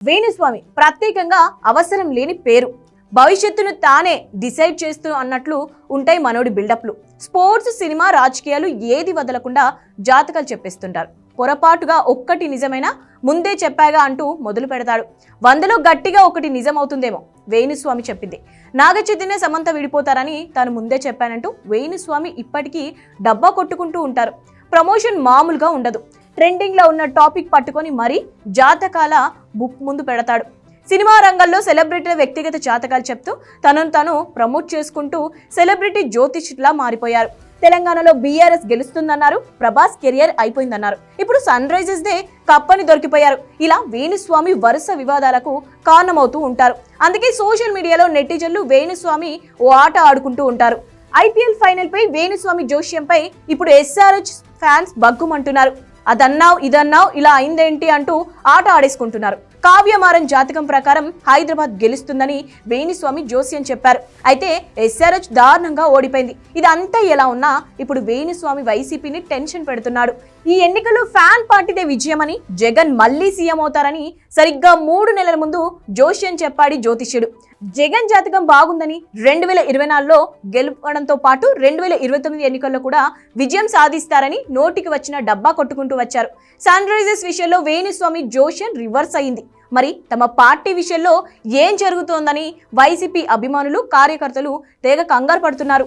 వేణుస్వామి ప్రత్యేకంగా అవసరం లేని పేరు. భవిష్యత్తును తానే డిసైడ్ చేస్తూ అన్నట్లు ఉంటాయి మనోడి బిల్డప్లు. స్పోర్ట్స్, సినిమా, రాజకీయాలు ఏది వదలకుండా జాతకాలు చెప్పేస్తుంటారు. పొరపాటుగా ఒక్కటి నిజమైనా ముందే చెప్పాగా అంటూ మొదలు పెడతాడు. 100లో గట్టిగా ఒకటి నిజం అవుతుందేమో. వేణుస్వామి చెప్పింది నాగచైతన్య, సమంత విడిపోతారని తాను ముందే చెప్పానంటూ వేణుస్వామి ఇప్పటికీ డబ్బా కొట్టుకుంటూ ఉంటారు. ప్రమోషన్ మామూలుగా ఉండదు. ట్రెండింగ్ లో ఉన్న టాపిక్ పట్టుకొని మరీ జాతకాల బుక్ ముందు పెడతాడు. సినిమా రంగంలో సెలబ్రిటీల వ్యక్తిగత జాతకాలు చెప్తూ తనను తాను ప్రమోట్ చేసుకుంటూ సెలబ్రిటీ జ్యోతిష్లా మారిపోయారు. తెలంగాణలో బీఆర్ఎస్ గెలుస్తుందన్నారు. ప్రభాస్ కెరియర్ అయిపోయిందన్నారు. ఇప్పుడు సన్ రైజర్స్ దే కప్పని దొరికిపోయారు. ఇలా వేణుస్వామి వరుస వివాదాలకు కారణమవుతూ ఉంటారు. అందుకే సోషల్ మీడియాలో నెటిజన్లు వేణుస్వామి ఓ ఆట ఆడుకుంటూ ఉంటారు. ఐపీఎల్ ఫైనల్ పై వేణుస్వామి జోష్యంపై ఇప్పుడు ఎస్ఆర్హెచ్ ఫ్యాన్స్ బగ్గుమంటున్నారు. అదన్నావు ఇదన్నావు ఇలా అయిందేంటి అంటూ ఆట ఆడేసుకుంటున్నారు. కావ్యమారన్ జాతకం ప్రకారం హైదరాబాద్ గెలుస్తుందని వేణుస్వామి జోస్యం చెప్పారు. అయితే ఎస్ఆర్హెచ్ దారుణంగా ఓడిపోయింది. ఇదంతా ఎలా ఉన్నా ఇప్పుడు వేణుస్వామి వైసీపీని టెన్షన్ పెడుతున్నాడు. ఈ ఎన్నికలు ఫ్యాన్ పార్టీదే విజయమని, జగన్ మళ్లీ సీఎం అవుతారని సరిగ్గా 3 నెలల ముందు జోస్యం చెప్పాడు జ్యోతిష్యుడు. జగన్ జాతకం బాగుందని 2024లో గెలవడంతో పాటు 2029 ఎన్నికల్లో కూడా విజయం సాధిస్తారని నోటికి వచ్చిన డబ్బా కొట్టుకుంటూ వచ్చారు. సన్ రైజర్స్ విషయంలో వేణుస్వామి జోస్యం రివర్స్ అయింది. మరి తమ పార్టీ విషయంలో ఏం జరుగుతోందని వైసీపీ అభిమానులు, కార్యకర్తలు తెగ కంగారు పడుతున్నారు.